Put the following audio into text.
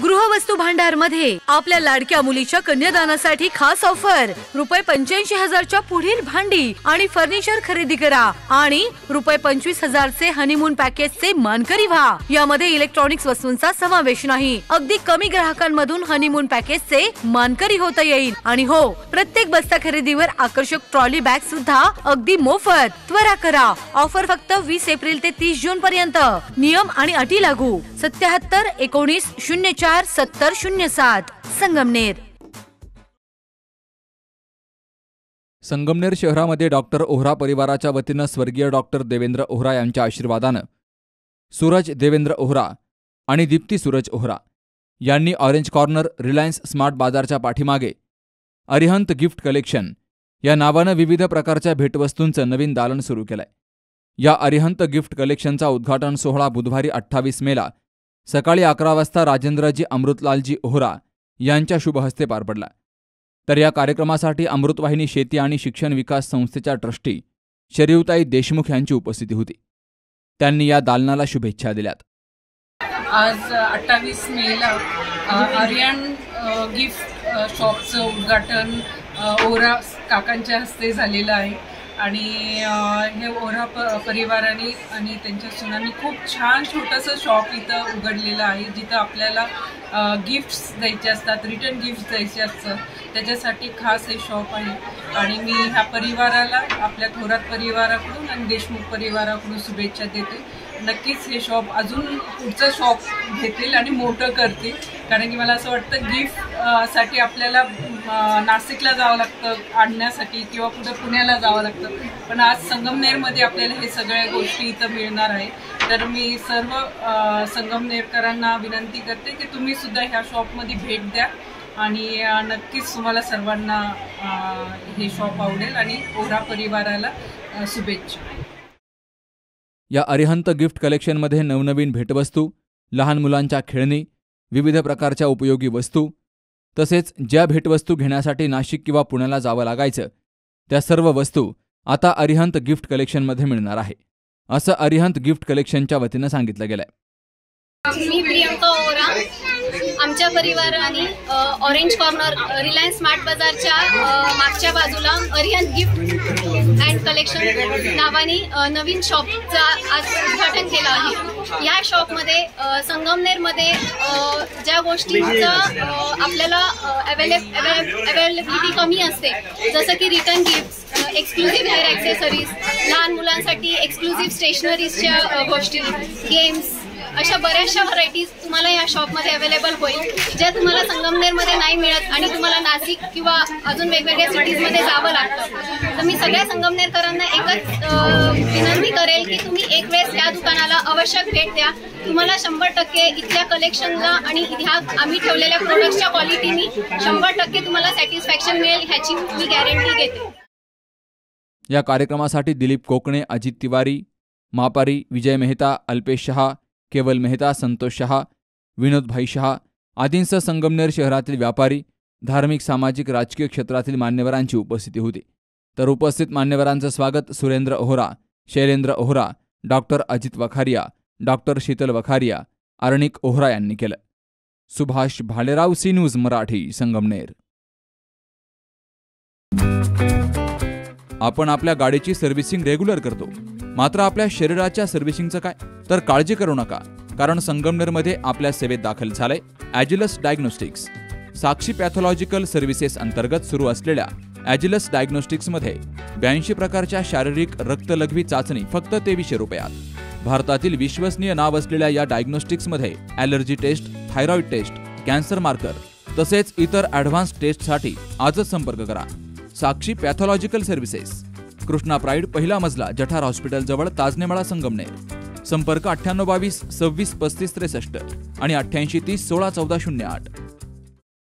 गृहवस्तू भांडार मध्ये आपल्या लाडक्या मुलीच्या कन्यादानासाठी खास ऑफर ₹85,000च्या पुढील भांडी आणि फर्निचर खरेदी करा आणि ₹25,000 चे हनीमून पॅकेजचे मानकरी व्हा। यामध्ये इलेक्ट्रॉनिक्स वस्तूंचा समावेश नाही। अगदी कमी ग्राहकांमधून हनीमून पॅकेजचे मानकरी होता येईल आणि हो, प्रत्येक बस्ता खरेदीवर आकर्षक ट्रॉली बॅग सुद्धा अगदी मोफत। त्वरा करा, ऑफर फक्त 20 एप्रिल ते 30 जून पर्यंत। नियम आणि अटी लागू। 77 19 04 70 07 संगमनेर। संगमनेर शहरामध्ये डॉक्टर ओहरा परिवाराच्या वतीनं स्वर्गीय डॉक्टर देवेंद्र ओहरा यांच्या आशीर्वादानं सूरज देवेंद्र ओहरा आणि दीप्ती सूरज ओहरा यांनी ऑरेंज कॉर्नर रिलायन्स स्मार्ट बाजारच्या पाठीमागे अरिहंत गिफ्ट कलेक्शन या नावानं विविध प्रकारच्या भेटवस्तूंचं नवीन दालन सुरू केलंय। या अरिहंत गिफ्ट कलेक्शनचा उद्घाटन सोहळा बुधवारी 28 मेला सकाळी 11 वाजता राजेंद्रजी अमृतलालजी ओहरा यांच्या शुभ हस्ते पार पडला। तर या कार्यक्रमासाठी अमृतवाहिनी शेती आणि शिक्षण विकास संस्थेच्या ट्रस्टी शरीवताई देशमुख यांची उपस्थिती होती। त्यांनी या दालनाला शुभेच्छा दिल्यात। आज 28 मेला आर्यन गिफ्ट शॉपचं उद्घाटन ओहरा काकांच्या हस्ते झालेलं आहे आणि हे ओहरा परिवाराने आणि त्यांच्या सुनांनी खूप छान छोटंसं शॉप इथं उघडलेलं आहे, जिथं आपल्याला गिफ्ट्स द्यायचे असतात, रिटर्न गिफ्ट्स द्यायचे असतात, त्याच्यासाठी खास हे शॉप आहे। आणि मी ह्या परिवाराला, आपल्या थोरात परिवाराकडून आणि देशमुख परिवाराकडून शुभेच्छा देते। नक्कीच हे शॉप अजून पुढचं शॉप घेतील आणि मोठं करतील, कारण की मला असं वाटतं गिफ्ट साठी आपल्याला नाशिकला जावं लागतं आणण्यासाठी किंवा कुठं पुण्याला जावं लागतं, पण आज संगमनेरमध्ये आपल्याला हे सगळ्या गोष्टी इथं मिळणार आहे। तर मी सर्व संगमनेरकरांना विनंती करते की तुम्ही सुद्धा ह्या शॉपमध्ये भेट द्या आणि नक्कीच तुम्हाला सर्वांना हे शॉप आवडेल आणि ओहरा परिवाराला शुभेच्छा। या अरिहंत गिफ्ट कलेक्शनमध्ये नवनवीन भेटवस्तू, लहान मुलांच्या खेळणी, विविध प्रकारच्या उपयोगी वस्तू तसेच ज्या भेटवस्तू घेण्यासाठी नाशिक किंवा पुण्याला जावं लागायचं त्या सर्व वस्तू आता अरिहंत गिफ्ट कलेक्शनमध्ये मिळणार आहे, असं अरिहंत गिफ्ट कलेक्शनच्या वतीनं सांगितलं गेलंय। मी प्रियंका ओहरा, आमच्या परिवाराने ऑरेंज कॉर्नर रिलायन्स स्मार्ट बाजारच्या मागच्या बाजूला अरिहंत गिफ्ट अँड कलेक्शन नावाने नवीन शॉपचं आज उद्घाटन केलं आहे। या शॉपमध्ये संगमनेरमध्ये ज्या गोष्टींचं आपल्याला अवेलेबिलिटी कमी असते, जसं की return gifts, exclusive hair accessories, लहान मुलांसाठी एक्सक्लुझिव्ह स्टेशनरीजच्या गोष्टी, गेम्स, अशा बऱ्याचशा व्हरायटीज तुम्हाला या शॉपमध्ये अवेलेबल होईल, ज्या तुम्हाला संगमनेरमध्ये नाही मिळत आणि तुम्हाला नाशिक किंवा अजून वेगवेगळ्या सिटीजमध्ये जावं लागतं। तर मी सगळ्या संगमनेरकरांना एकच विनंती करेल की तुम्ही एक वेळेस या दुकानाला आवश्यक भेट द्या। तुम्हाला 100% इथल्या कलेक्शनला आणि ह्या आम्ही ठेवलेल्या प्रोडक्ट्सच्या क्वालिटीनी 100% तुम्हाला सॅटिस्फॅक्शन मिळेल, ह्याची मी गॅरंटी घेते। या कार्यक्रमासाठी दिलीप कोकणे, अजित तिवारी, मापारी, विजय मेहता, अल्पेश शहा, केवल मेहता, संतोष शहा, विनोद भाई शहा आदींसह संगमनेर शहरातील व्यापारी, धार्मिक, सामाजिक, राजकीय क्षेत्रातील मान्यवरांची उपस्थिती होती। तर उपस्थित मान्यवरांचं स्वागत सुरेंद्र ओहरा, शैलेंद्र ओहरा, डॉक्टर अजित वखारिया, डॉक्टर शीतल वखारिया, अर्णिक ओहरा यांनी केलं। Subhash Bhalerao, C news Marathi, Sangamner. आपण आपल्या गाडीची सर्व्हिसिंग रेग्युलर करतो, मात्र आपल्या शरीराच्या सर्व्हिसिंगचं काय? तर काळजी करू नका, कारण संगमनेरमध्ये आपल्या सेवेत दाखल झालंय ॲजिलस डायग्नोस्टिक्स। साक्षी पॅथॉलॉजिकल सर्व्हिसेस अंतर्गत सुरू असलेल्या ॲजिलस डायग्नोस्टिक्समध्ये 82 प्रकारच्या शारीरिक रक्तलघवी चाचणी फक्त 2300 रुपयात। भारतातील विश्वसनीय नाव असलेल्या या डायग्नोस्टिक्समध्ये allergy test, thyroid test, cancer marker तसेच इतर ॲडव्हान्स टेस्टसाठी आजच संपर्क करा। Sakshi pathological services, Krishna pride, पहिला मजला, जठार हॉस्पिटल जवळ, ताजनेमाळा, संगमनेर। संपर्क 9822 26 35 63 आणि 88 30 16 14 08।